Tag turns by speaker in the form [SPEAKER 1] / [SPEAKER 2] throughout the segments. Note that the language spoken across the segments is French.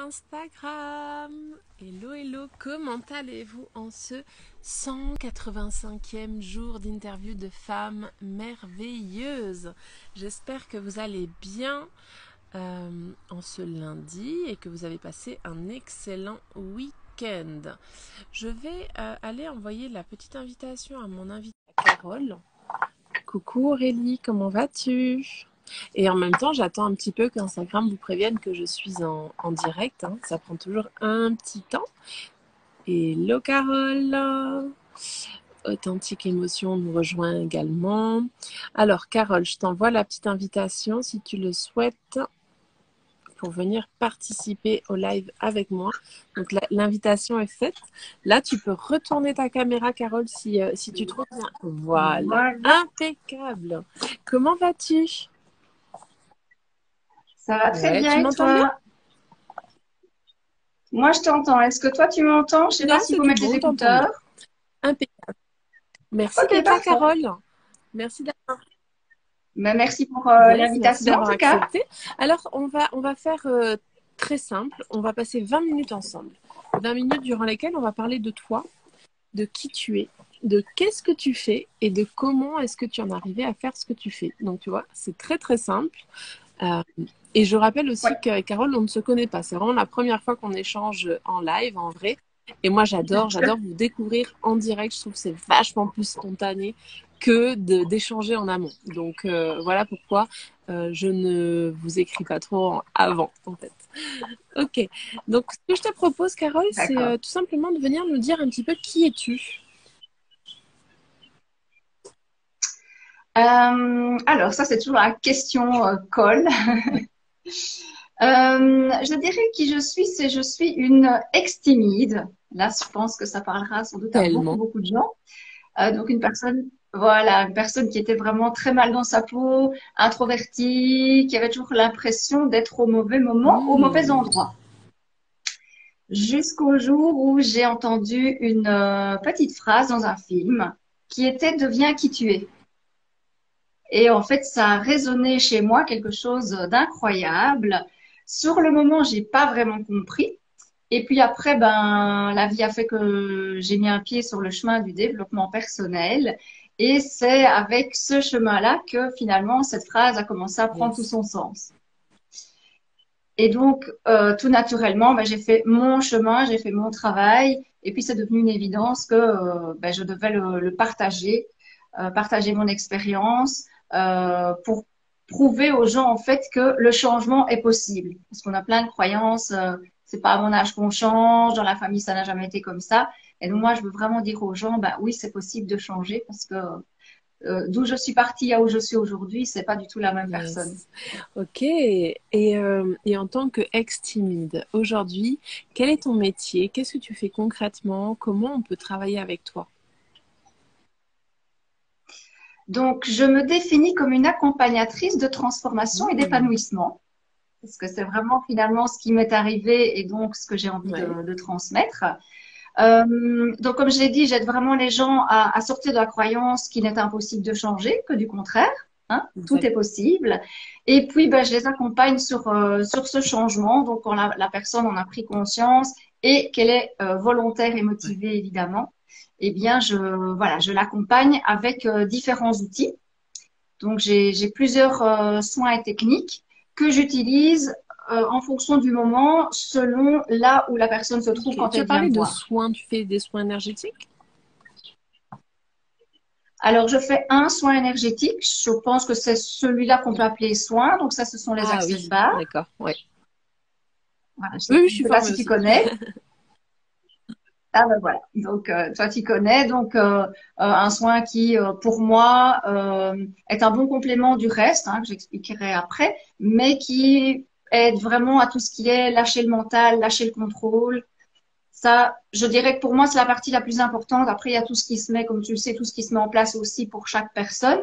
[SPEAKER 1] Instagram. Hello, hello, comment allez-vous en ce 185e jour d'interview de femmes merveilleuses? J'espère que vous allez bien en ce lundi et que vous avez passé un excellent week-end. Je vais aller envoyer la petite invitation à mon invitée Carole. Coucou Aurélie, comment vas-tu? Et en même temps, j'attends un petit peu qu'Instagram vous prévienne que je suis en direct. Hein. Ça prend toujours un petit temps. Hello Carole! Authentique Émotion nous rejoint également. Alors Carole, je t'envoie la petite invitation si tu le souhaites pour venir participer au live avec moi. Donc l'invitation est faite. Là, tu peux retourner ta caméra, Carole, si tu trouves bien. Voilà, impeccable. Comment vas-tu?
[SPEAKER 2] Ça va très bien
[SPEAKER 1] Tu
[SPEAKER 2] et
[SPEAKER 1] m'entends bien?
[SPEAKER 2] toi? Moi, je t'entends. Est-ce que toi, tu m'entends? Je sais pas
[SPEAKER 1] Non,
[SPEAKER 2] s'il
[SPEAKER 1] c'est
[SPEAKER 2] faut
[SPEAKER 1] tout
[SPEAKER 2] mettre
[SPEAKER 1] bon,
[SPEAKER 2] les
[SPEAKER 1] on t'entend bien.
[SPEAKER 2] écouteurs.
[SPEAKER 1] Impeccable. Merci
[SPEAKER 2] Ok,
[SPEAKER 1] d'être là,
[SPEAKER 2] parfait.
[SPEAKER 1] Carole. Merci d'avoir
[SPEAKER 2] Mais merci pour
[SPEAKER 1] merci
[SPEAKER 2] l'invitation en
[SPEAKER 1] d'avoir
[SPEAKER 2] tout cas.
[SPEAKER 1] accepté. Alors, on va faire très simple. On va passer 20 minutes ensemble. 20 minutes durant lesquelles on va parler de toi, de qui tu es, de qu'est-ce que tu fais et de comment est-ce que tu en es arrivé à faire ce que tu fais. Donc, tu vois, c'est très, très simple. Euh, et je rappelle
[SPEAKER 2] Oui,
[SPEAKER 1] aussi qu'avec Carole, on ne se connaît pas. C'est vraiment la première fois qu'on échange en live, en vrai. Et moi, j'adore vous découvrir en direct. Je trouve que c'est vachement plus spontané que d'échanger en amont. Donc, voilà pourquoi je ne vous écris pas trop avant, en fait. Ok. Donc, ce que je te propose, Carole, c'est
[SPEAKER 2] d'accord.
[SPEAKER 1] tout simplement de venir nous dire un petit peu qui es-tu.
[SPEAKER 2] Alors, ça, c'est toujours la question colle. Je dirais qui je suis, c'est je suis une ex-timide. Là, je pense que ça parlera sans doute à beaucoup,
[SPEAKER 1] Tellement.
[SPEAKER 2] beaucoup de gens. Donc une personne, voilà, une personne qui était vraiment très mal dans sa peau, introvertie, qui avait toujours l'impression d'être au mauvais moment, au mauvais
[SPEAKER 1] Hmm.
[SPEAKER 2] endroit. Jusqu'au jour où j'ai entendu une petite phrase dans un film qui était "Deviens qui tu es". Et en fait, ça a résonné chez moi quelque chose d'incroyable. Sur le moment, j'ai pas vraiment compris. Et puis après, ben, la vie a fait que j'ai mis un pied sur le chemin du développement personnel. Et c'est avec ce chemin-là que finalement, cette phrase a commencé à prendre tout
[SPEAKER 1] Yes.
[SPEAKER 2] son sens. Et donc, tout naturellement, ben, j'ai fait mon chemin, j'ai fait mon travail. Et puis, c'est devenu une évidence que ben, je devais le partager, partager mon expérience pour prouver aux gens en fait que le changement est possible. Parce qu'on a plein de croyances, c'est pas à mon âge qu'on change, dans la famille ça n'a jamais été comme ça. Et donc moi je veux vraiment dire aux gens, bah oui c'est possible de changer parce que d'où je suis partie à où je suis aujourd'hui, c'est pas du tout la même personne.
[SPEAKER 1] Yes. Ok. Et en tant que ex-timide, aujourd'hui, quel est ton métier? Qu'est-ce que tu fais concrètement? Comment on peut travailler avec toi?
[SPEAKER 2] Donc je me définis comme une accompagnatrice de transformation et
[SPEAKER 1] Hmm.
[SPEAKER 2] d'épanouissement. Parce que c'est vraiment finalement ce qui m'est arrivé et donc ce que j'ai envie
[SPEAKER 1] Ouais,
[SPEAKER 2] de transmettre. Donc, comme je l'ai dit, j'aide vraiment les gens à sortir de la croyance qu'il n'est impossible de changer, que du contraire, hein, tout est
[SPEAKER 1] exact.
[SPEAKER 2] possible. Et puis, ben, je les accompagne sur ce changement. Donc, quand la personne en a pris conscience et qu'elle est volontaire et
[SPEAKER 1] Ouais.
[SPEAKER 2] motivée, évidemment, eh bien, voilà, je l'accompagne avec différents outils. Donc, j'ai plusieurs soins et techniques que j'utilise en fonction du moment, selon là où la personne se trouve
[SPEAKER 1] Ok.
[SPEAKER 2] quand
[SPEAKER 1] Tu as
[SPEAKER 2] elle vient
[SPEAKER 1] parlé
[SPEAKER 2] me
[SPEAKER 1] de
[SPEAKER 2] voir.
[SPEAKER 1] soins, tu fais des soins énergétiques?
[SPEAKER 2] Alors, je fais un soin énergétique. Je pense que c'est celui-là qu'on peut appeler soin. Donc, ça, ce sont les
[SPEAKER 1] Ah
[SPEAKER 2] access
[SPEAKER 1] oui,
[SPEAKER 2] bars.
[SPEAKER 1] d'accord, ouais.
[SPEAKER 2] Voilà, je
[SPEAKER 1] Oui, oui, je
[SPEAKER 2] ne
[SPEAKER 1] suis
[SPEAKER 2] sais pas
[SPEAKER 1] formée
[SPEAKER 2] si tu
[SPEAKER 1] aussi.
[SPEAKER 2] connais. Ah ben voilà. Donc, toi, tu connais. Donc, un soin qui, pour moi, est un bon complément du reste, hein, que j'expliquerai après, mais qui aide vraiment à tout ce qui est lâcher le mental, lâcher le contrôle. Ça, je dirais que pour moi, c'est la partie la plus importante. Après, il y a tout ce qui se met, comme tu le sais, tout ce qui se met en place aussi pour chaque personne.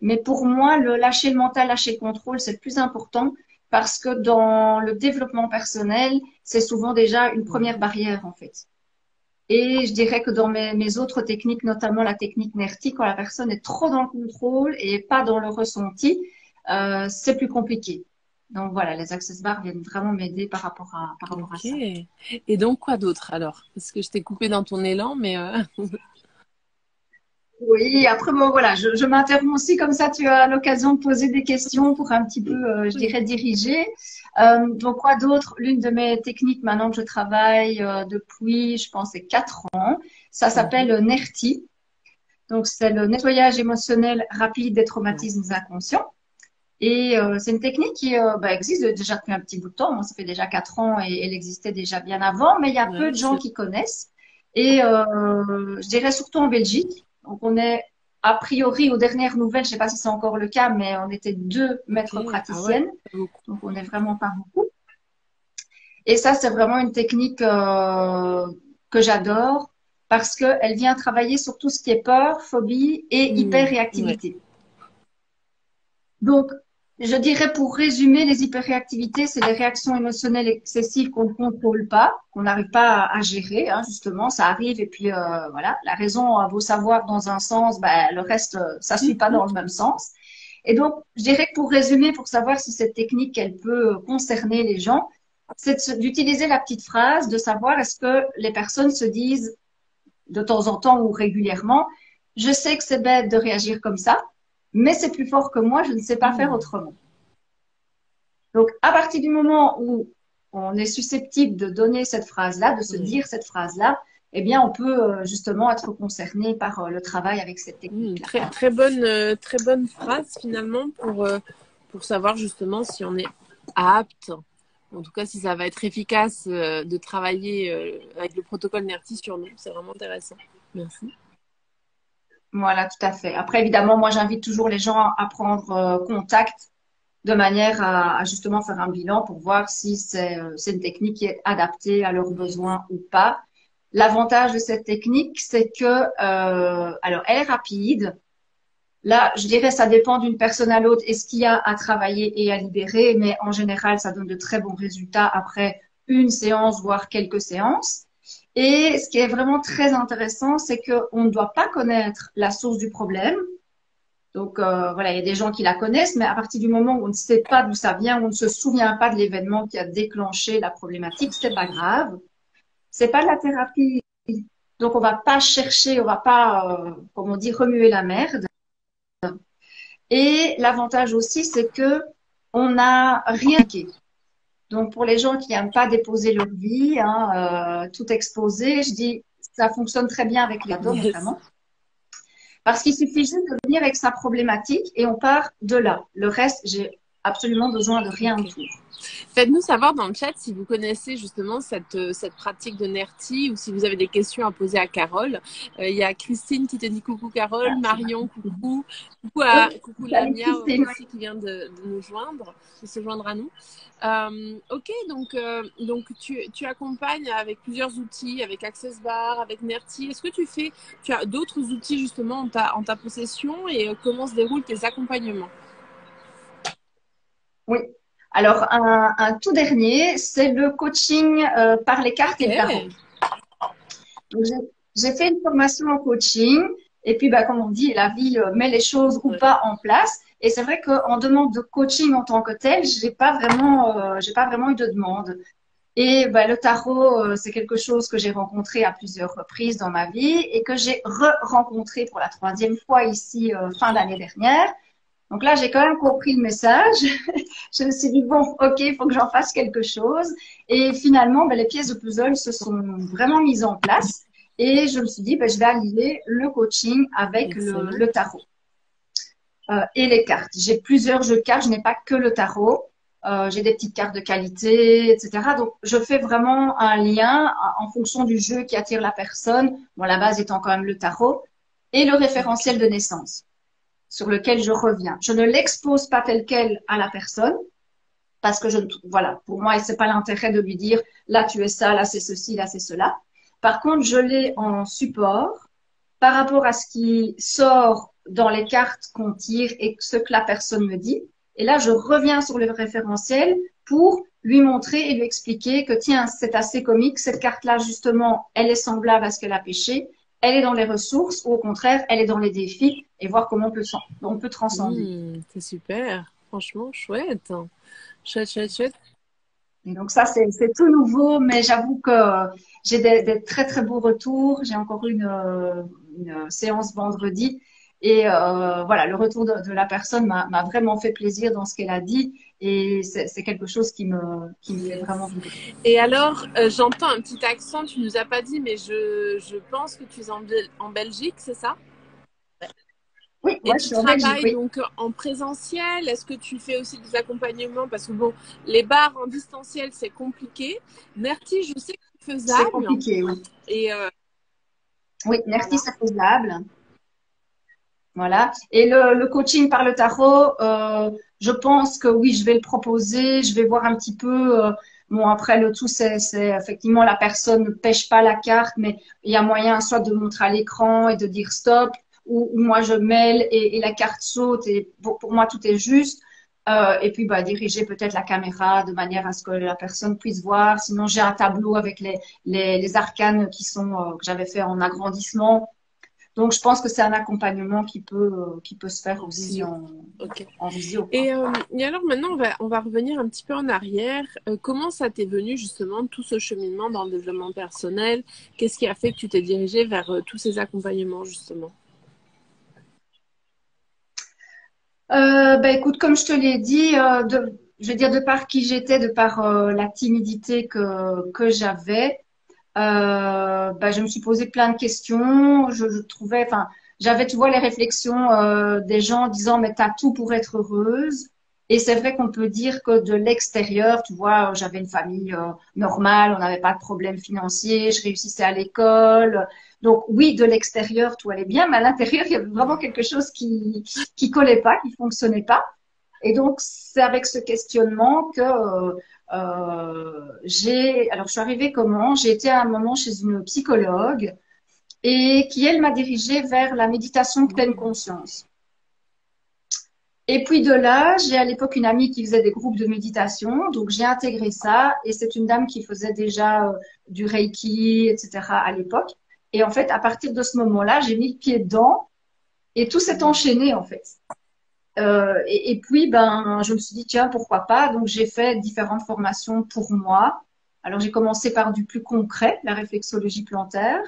[SPEAKER 2] Mais pour moi, le lâcher le mental, lâcher le contrôle, c'est le plus important parce que dans le développement personnel, c'est souvent déjà une première
[SPEAKER 1] Ouais.
[SPEAKER 2] barrière, en fait. Et je dirais que dans mes autres techniques, notamment la technique NERTI, quand la personne est trop dans le contrôle et pas dans le ressenti, c'est plus compliqué. Donc voilà, les access bars viennent vraiment m'aider par rapport à
[SPEAKER 1] Ok.
[SPEAKER 2] ça.
[SPEAKER 1] Et donc, quoi d'autre alors? Parce que je t'ai coupé dans ton élan, mais
[SPEAKER 2] Oui, après bon voilà, je m'interromps aussi comme ça tu as l'occasion de poser des questions pour un petit peu, je
[SPEAKER 1] oui.
[SPEAKER 2] dirais, diriger. Donc quoi d'autre? L'une de mes techniques maintenant que je travaille depuis, je pense, c'est 4 ans, ça s'appelle
[SPEAKER 1] Mhm.
[SPEAKER 2] NERTI. Donc c'est le nettoyage émotionnel rapide des
[SPEAKER 1] Ouais.
[SPEAKER 2] traumatismes inconscients. Et c'est une technique qui existe déjà depuis un petit bout de temps. Moi, ça fait déjà 4 ans et elle existait déjà bien avant, mais il y a peu
[SPEAKER 1] Ouais,
[SPEAKER 2] de gens qui connaissent. Et je dirais surtout en Belgique. Donc on est a priori aux dernières nouvelles, je ne sais pas si c'est encore le cas, mais on était 2 maîtres
[SPEAKER 1] ok. Ah ouais,
[SPEAKER 2] praticiennes.
[SPEAKER 1] pas beaucoup.
[SPEAKER 2] Donc on n'est vraiment pas beaucoup. Et ça, c'est vraiment une technique que j'adore parce qu'elle vient travailler sur tout ce qui est peur, phobie et
[SPEAKER 1] Ouais.
[SPEAKER 2] hyperréactivité. Donc, je dirais pour résumer, les hyperréactivités, c'est les réactions émotionnelles excessives qu'on ne contrôle pas, qu'on n'arrive pas à gérer, hein, justement, ça arrive et puis voilà, la raison a beau savoir dans un sens, ben, le reste, ça suit pas
[SPEAKER 1] Mhm.
[SPEAKER 2] dans le même sens. Et donc, je dirais que pour résumer, pour savoir si cette technique, elle peut concerner les gens, c'est d'utiliser la petite phrase, de savoir est-ce que les personnes se disent de temps en temps ou régulièrement, je sais que c'est bête de réagir comme ça, mais c'est plus fort que moi, je ne sais pas faire
[SPEAKER 1] Mhm.
[SPEAKER 2] autrement. Donc, à partir du moment où on est susceptible de donner cette phrase-là, de se
[SPEAKER 1] Ouais.
[SPEAKER 2] dire cette phrase-là, eh bien, on peut justement être concerné par le travail avec cette technique-là.
[SPEAKER 1] Très bonne phrase finalement pour savoir justement si on est apte, en tout cas si ça va être efficace de travailler avec le protocole NERTI sur nous. C'est vraiment intéressant. Merci.
[SPEAKER 2] Voilà, tout à fait. Après, évidemment, moi, j'invite toujours les gens à prendre contact de manière à justement faire un bilan pour voir si c'est une technique qui est adaptée à leurs
[SPEAKER 1] Yes.
[SPEAKER 2] besoins ou pas. L'avantage de cette technique, c'est que, alors, elle est rapide. Là, je dirais, ça dépend d'une personne à l'autre et ce qu'il y a à travailler et à libérer, mais en général, ça donne de très bons résultats après une séance, voire quelques séances. Et ce qui est vraiment très intéressant, c'est qu'on ne doit pas connaître la source du problème. Donc voilà, il y a des gens qui la connaissent, mais à partir du moment où on ne sait pas d'où ça vient, on ne se souvient pas de l'événement qui a déclenché la problématique, c'est pas grave. C'est pas de la thérapie. Donc on va pas chercher, on va pas, comme on dit, remuer la merde. Et l'avantage aussi, c'est que on n'a rien niqué. Donc pour les gens qui n'aiment pas déposer leur vie, hein, tout exposer, je dis ça fonctionne très bien avec les ados
[SPEAKER 1] Yes.
[SPEAKER 2] notamment. Parce qu'il suffit juste de venir avec sa problématique et on part de là. Le reste, j'ai absolument besoin de rien
[SPEAKER 1] Ok.
[SPEAKER 2] autour.
[SPEAKER 1] Faites-nous savoir dans le chat si vous connaissez justement cette pratique de NERTI ou si vous avez des questions à poser à Carole. Il y a Christine qui te dit coucou Carole,
[SPEAKER 2] Ah, c'est
[SPEAKER 1] Marion,
[SPEAKER 2] magnifique.
[SPEAKER 1] coucou,
[SPEAKER 2] Oui,
[SPEAKER 1] coucou
[SPEAKER 2] salut
[SPEAKER 1] Lamia
[SPEAKER 2] Christine.
[SPEAKER 1] aussi qui vient de nous joindre, de se joindre à nous. Ok, donc tu accompagnes avec plusieurs outils, avec Access Bar, avec NERTI. Est-ce que tu as d'autres outils justement en ta possession et comment se déroulent tes accompagnements?
[SPEAKER 2] Oui. Alors, un tout dernier, c'est le coaching par les cartes
[SPEAKER 1] Ok,
[SPEAKER 2] et le tarot. Donc, j'ai fait une formation en coaching et puis, bah, comme on dit, la vie met les choses ou
[SPEAKER 1] ouais.
[SPEAKER 2] pas en place. Et c'est vrai qu'en demande de coaching en tant que tel, j'ai pas vraiment eu de demande. Et bah, le tarot, c'est quelque chose que j'ai rencontré à plusieurs reprises dans ma vie et que j'ai re-rencontré pour la troisième fois ici fin d'année dernière. Donc là, j'ai quand même compris le message. Je me suis dit, bon, ok, il faut que j'en fasse quelque chose. Et finalement, ben, les pièces de puzzle se sont vraiment mises en place. Et je me suis dit, ben, je vais allier le coaching avec
[SPEAKER 1] Excellent.
[SPEAKER 2] le tarot et les cartes. J'ai plusieurs jeux de cartes, je n'ai pas que le tarot. J'ai des petites cartes de qualité, etc. Donc, je fais vraiment un lien en fonction du jeu qui attire la personne. Bon, la base étant quand même le tarot et le référentiel de
[SPEAKER 1] Ok.
[SPEAKER 2] naissance sur lequel je reviens. Je ne l'expose pas tel quel à la personne parce que voilà, pour moi, c'est pas l'intérêt de lui dire là tu es ça, là c'est ceci, là c'est cela. Par contre, je l'ai en support par rapport à ce qui sort dans les cartes qu'on tire et ce que la personne me dit. Et là, je reviens sur le référentiel pour lui montrer et lui expliquer que tiens, c'est assez comique, cette carte-là, justement, elle est semblable à ce qu'elle a pêché, elle est dans les ressources, ou au contraire, elle est dans les défis, et voir comment on peut transcender.
[SPEAKER 1] C'est super. franchement, chouette. Chouette, chouette, chouette.
[SPEAKER 2] Et donc ça, c'est tout nouveau, mais j'avoue que j'ai des très très beaux retours. J'ai encore une séance vendredi et voilà, le retour de la personne m'a vraiment fait plaisir dans ce qu'elle a dit et c'est quelque chose qui me fait vraiment
[SPEAKER 1] Yes.
[SPEAKER 2] vibrer.
[SPEAKER 1] Et alors, j'entends un petit accent, tu nous as pas dit, mais je pense que tu es en Belgique, c'est ça?
[SPEAKER 2] Oui,
[SPEAKER 1] Et
[SPEAKER 2] moi je
[SPEAKER 1] tu
[SPEAKER 2] suis en Belgique,
[SPEAKER 1] travailles
[SPEAKER 2] oui.
[SPEAKER 1] donc en présentiel? Est-ce que tu fais aussi des accompagnements? Parce que bon, les bars en distanciel, c'est compliqué. Nerti, je sais que c'est
[SPEAKER 2] C'est
[SPEAKER 1] faisable.
[SPEAKER 2] compliqué, oui.
[SPEAKER 1] Et
[SPEAKER 2] Oui, merci,
[SPEAKER 1] voilà.
[SPEAKER 2] c'est faisable. Voilà. Et le coaching par le tarot, je pense que oui, je vais le proposer. Je vais voir un petit peu. Bon, après, le tout, c'est effectivement la personne ne pêche pas la carte, mais il y a moyen soit de montrer à l'écran et de dire stop, ou moi je mêle et la carte saute. Et pour moi, tout est juste. Et puis, bah, diriger peut-être la caméra de manière à ce que la personne puisse voir. Sinon, j'ai un tableau avec les arcanes qui sont que j'avais fait en agrandissement. Donc, je pense que c'est un accompagnement qui peut se faire
[SPEAKER 1] En
[SPEAKER 2] aussi
[SPEAKER 1] visio. Ok.
[SPEAKER 2] en visio, quoi.
[SPEAKER 1] Et alors maintenant, on va revenir un petit peu en arrière. Comment ça t'est venu justement tout ce cheminement dans le développement personnel? Qu'est-ce qui a fait que tu t'es dirigé vers tous ces accompagnements justement?
[SPEAKER 2] Ben, écoute, comme je te l'ai dit, je vais dire de par qui j'étais, de par la timidité que j'avais, ben, je me suis posé plein de questions. Je trouvais, enfin, j'avais, tu vois, les réflexions des gens disant, mais t'as tout pour être heureuse. Et c'est vrai qu'on peut dire que de l'extérieur, tu vois, j'avais une famille normale, on n'avait pas de problème financier, je réussissais à l'école. Donc oui, de l'extérieur, tout allait bien, mais à l'intérieur, il y avait vraiment quelque chose qui collait pas, qui fonctionnait pas. Et donc, c'est avec ce questionnement que alors je suis arrivée comment? J'ai été à un moment chez une psychologue et qui, elle, m'a dirigée vers la méditation de pleine
[SPEAKER 1] Mmh.
[SPEAKER 2] conscience. Et puis de là, j'ai à l'époque une amie qui faisait des groupes de méditation, donc j'ai intégré ça et c'est une dame qui faisait déjà du Reiki, etc. à l'époque. Et en fait, à partir de ce moment-là, j'ai mis le pied dedans et tout s'est enchaîné en fait. Et puis, ben, je me suis dit, tiens, pourquoi pas? Donc, j'ai fait différentes formations pour moi. Alors, j'ai commencé par du plus concret, la réflexologie plantaire.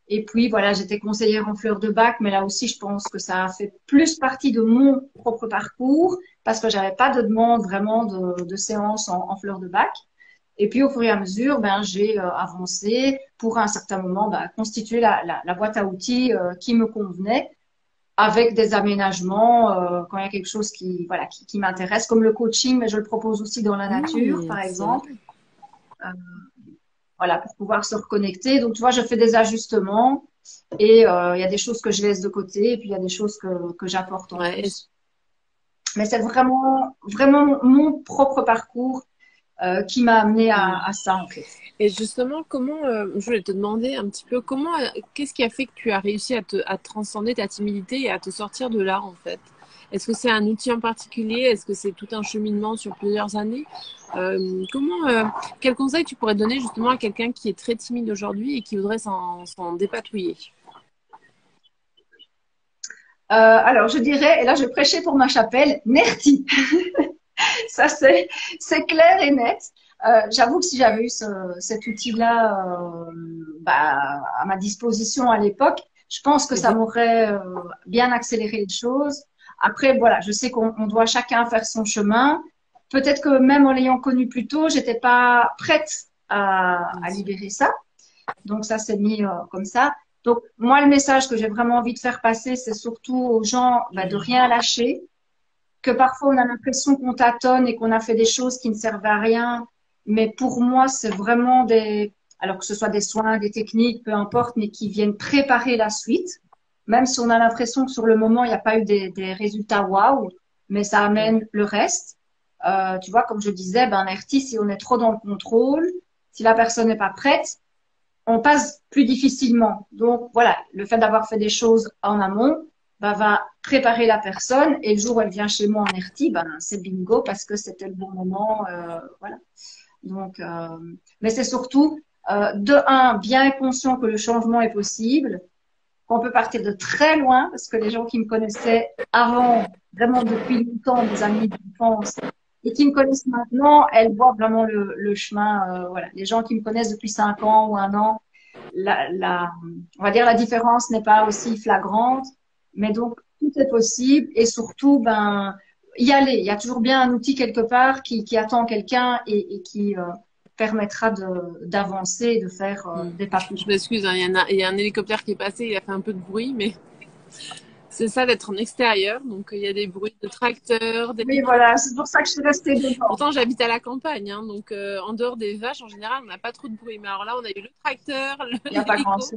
[SPEAKER 2] Et puis, voilà, j'étais conseillère en fleurs de bac, mais là aussi, je pense que ça a fait plus partie de mon propre parcours parce que j'avais pas de demande vraiment de séance en fleurs de bac. Et puis, au fur et à mesure, ben, j'ai avancé pour à un certain moment, ben, constituer la boîte à outils qui me convenait avec des aménagements quand il y a quelque chose qui voilà qui m'intéresse comme le coaching mais je le propose aussi dans la nature par
[SPEAKER 1] C'est vrai.
[SPEAKER 2] exemple voilà pour pouvoir se reconnecter donc tu vois je fais des ajustements et il y a des choses que je laisse de côté et puis il y a des choses que j'apporte en
[SPEAKER 1] Ouais.
[SPEAKER 2] plus mais c'est vraiment mon propre parcours qui m'a amené à ça en fait.
[SPEAKER 1] Et justement, comment, je voulais te demander un petit peu, comment, qu'est-ce qui a fait que tu as réussi à transcender ta timidité et à te sortir de là, en fait? Est-ce que c'est un outil en particulier? Est-ce que c'est tout un cheminement sur plusieurs années? Comment, quel conseil tu pourrais donner justement à quelqu'un qui est très timide aujourd'hui et qui voudrait s'en dépatouiller?
[SPEAKER 2] Alors je dirais et là je prêchais pour ma chapelle Nerti. Ça, c'est clair et net. J'avoue que si j'avais eu cet outil-là bah, à ma disposition à l'époque, je pense que ça
[SPEAKER 1] Mhm.
[SPEAKER 2] m'aurait bien accéléré les choses. Après, voilà, je sais qu'on doit chacun faire son chemin. Peut-être que même en l'ayant connu plus tôt, j'étais pas prête
[SPEAKER 1] Bien
[SPEAKER 2] à
[SPEAKER 1] sûr.
[SPEAKER 2] libérer ça. Donc ça s'est mis comme ça. Donc moi, le message que j'ai vraiment envie de faire passer, c'est surtout aux gens bah, de rien lâcher, que parfois on a l'impression qu'on tâtonne et qu'on a fait des choses qui ne servent à rien. Mais pour moi, c'est vraiment alors que ce soit des soins, des techniques, peu importe, mais qui viennent préparer la suite. Même si on a l'impression que sur le moment, il n'y a pas eu des résultats waouh, mais ça
[SPEAKER 1] Ouais.
[SPEAKER 2] amène le reste. Tu vois, comme je disais, ben, RT, si on est trop dans le contrôle, si la personne n'est pas prête, on passe plus difficilement. Donc voilà, le fait d'avoir fait des choses en amont bah, va préparer la personne et le jour où elle vient chez moi en RT, ben, c'est bingo parce que c'était le bon moment. Voilà. Donc, mais c'est surtout de un bien être conscient que le changement est possible qu'on peut partir de très loin, parce que les gens qui me connaissaient avant, vraiment depuis longtemps, mes amis d'enfance, et qui me connaissent maintenant, elles voient vraiment le chemin. Voilà, les gens qui me connaissent depuis 5 ans ou un an, on va dire la différence n'est pas aussi flagrante, mais donc tout est possible et surtout, ben, y aller. Il y a toujours bien un outil quelque part qui attend quelqu'un et qui permettra d'avancer, de faire des pas plus
[SPEAKER 1] Je
[SPEAKER 2] loin.
[SPEAKER 1] m'excuse, hein, il y a un hélicoptère qui est passé, il a fait un peu de bruit, mais c'est ça d'être en extérieur. Donc, il y a des bruits de tracteurs,
[SPEAKER 2] Oui, voilà, c'est pour ça que je suis restée devant.
[SPEAKER 1] Pourtant, j'habite à la campagne, hein, donc en dehors des vaches, en général, on n'a pas trop de bruit. Mais alors là, on a eu le tracteur,
[SPEAKER 2] Il n'y a pas
[SPEAKER 1] l'hélico.
[SPEAKER 2] grand-chose.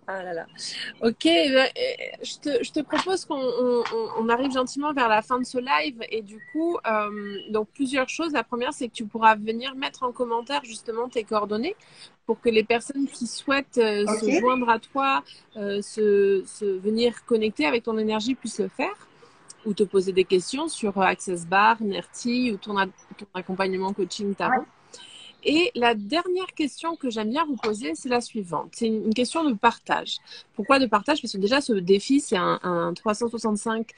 [SPEAKER 1] Ah là là. Ok, ben, je te propose qu'on arrive gentiment vers la fin de ce live. Et du coup, donc plusieurs choses. La première, c'est que tu pourras venir mettre en commentaire justement tes coordonnées pour que les personnes qui souhaitent
[SPEAKER 2] Ok.
[SPEAKER 1] se joindre à toi, venir connecter avec ton énergie puissent le faire ou te poser des questions sur Access Bar, Nerti ou ton accompagnement coaching
[SPEAKER 2] Ouais.
[SPEAKER 1] tarot. Et la dernière question que j'aime bien vous poser, c'est la suivante. C'est une question de partage. Pourquoi de partage? Parce que déjà, ce défi, c'est un 365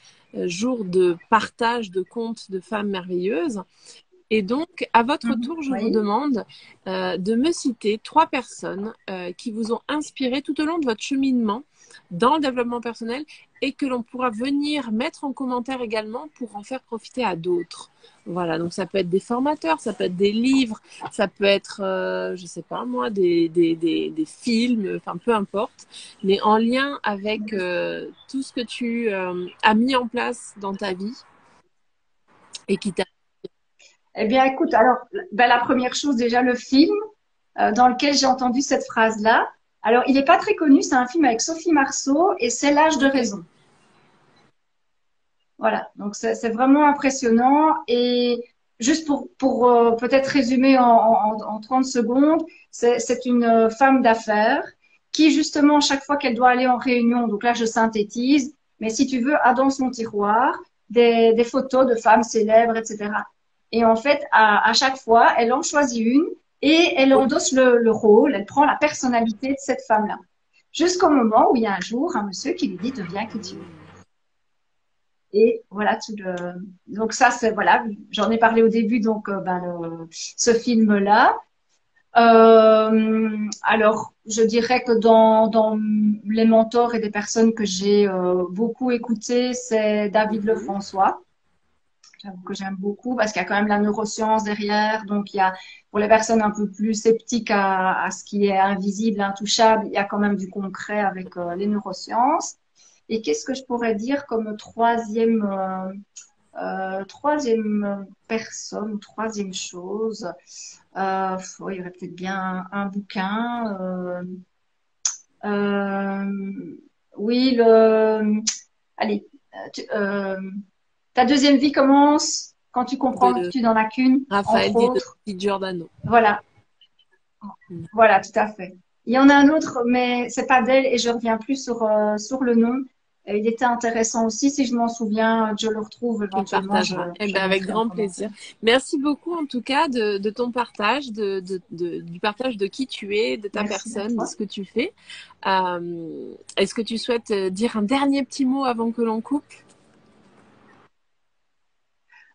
[SPEAKER 1] jours de partage de contes de femmes merveilleuses. Et donc, à votre tour, je vous
[SPEAKER 2] Oui.
[SPEAKER 1] demande de me citer 3 personnes qui vous ont inspiré tout au long de votre cheminement dans le développement personnel et que l'on pourra venir mettre en commentaire également pour en faire profiter à d'autres. Voilà, donc ça peut être des formateurs, ça peut être des livres, ça peut être, je sais pas moi, des films, enfin peu importe, mais en lien avec tout ce que tu as mis en place dans ta vie et qui t'a...
[SPEAKER 2] Eh bien, écoute, alors, ben, la première chose, déjà, le film dans lequel j'ai entendu cette phrase-là. Alors, il n'est pas très connu, c'est un film avec Sophie Marceau et c'est L'âge de
[SPEAKER 1] Okay.
[SPEAKER 2] raison. Voilà, donc c'est vraiment impressionnant. Et juste pour peut-être résumer en 30 secondes, c'est une femme d'affaires qui, justement, chaque fois qu'elle doit aller en réunion, donc là je synthétise, mais si tu veux, a dans son tiroir des photos de femmes célèbres, etc. Et en fait, à chaque fois, elle en choisit une et elle endosse le rôle, elle prend la personnalité de cette femme-là. Jusqu'au moment où il y a un jour un monsieur qui lui dit deviens qui tu es. Et voilà tout le. Donc ça, c'est voilà, j'en ai parlé au début, donc ben ce film-là. Alors, je dirais que dans les mentors et des personnes que j'ai beaucoup écoutées, c'est David Lefrançois. J'avoue que j'aime beaucoup parce qu'il y a quand même la neuroscience derrière. Donc, il y a, pour les personnes un peu plus sceptiques à ce qui est invisible, intouchable, il y a quand même du concret avec les neurosciences. Et qu'est-ce que je pourrais dire comme troisième personne, troisième chose? Il y aurait peut-être bien un bouquin. Euh, oui, allez, ta deuxième vie commence quand tu comprends que
[SPEAKER 1] De
[SPEAKER 2] tu n'en as qu'une,
[SPEAKER 1] Raphaël
[SPEAKER 2] entre autres.
[SPEAKER 1] Di Giordano.
[SPEAKER 2] Voilà, voilà, tout à fait. Il y en a un autre, mais c'est pas d'elle et je reviens plus sur le nom. Il était intéressant aussi. Si je m'en souviens, je le retrouve
[SPEAKER 1] Tu le
[SPEAKER 2] éventuellement.
[SPEAKER 1] partageras. Eh
[SPEAKER 2] Je
[SPEAKER 1] ben, avec
[SPEAKER 2] mettrai un
[SPEAKER 1] grand
[SPEAKER 2] commentaire.
[SPEAKER 1] plaisir. Merci beaucoup en tout cas de ton partage, du partage de qui tu es, de ta
[SPEAKER 2] Merci à
[SPEAKER 1] personne, de
[SPEAKER 2] toi.
[SPEAKER 1] ce que tu fais. Est-ce que tu souhaites dire un dernier petit mot avant que l'on coupe?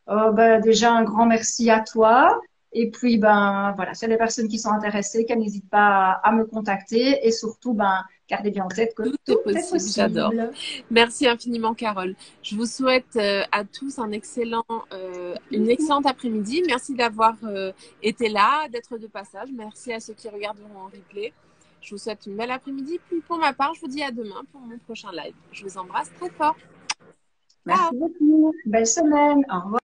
[SPEAKER 2] Ben, déjà, un grand merci à toi. Et puis, ben, voilà, s'il y a des personnes qui sont intéressées, qu'elles n'hésitent pas à me contacter. Et surtout, ben, gardez bien en tête que
[SPEAKER 1] Tout est
[SPEAKER 2] tout est
[SPEAKER 1] possible, j'adore.
[SPEAKER 2] possible.
[SPEAKER 1] Merci infiniment, Carole. Je vous souhaite à tous une excellente après-midi. Merci d'avoir été là, d'être de passage. Merci à ceux qui regarderont en replay. Je vous souhaite une belle après-midi. Puis pour ma part, je vous dis à demain pour mon prochain live. Je vous embrasse très fort. Ciao.
[SPEAKER 2] Merci beaucoup. Belle semaine. Au revoir.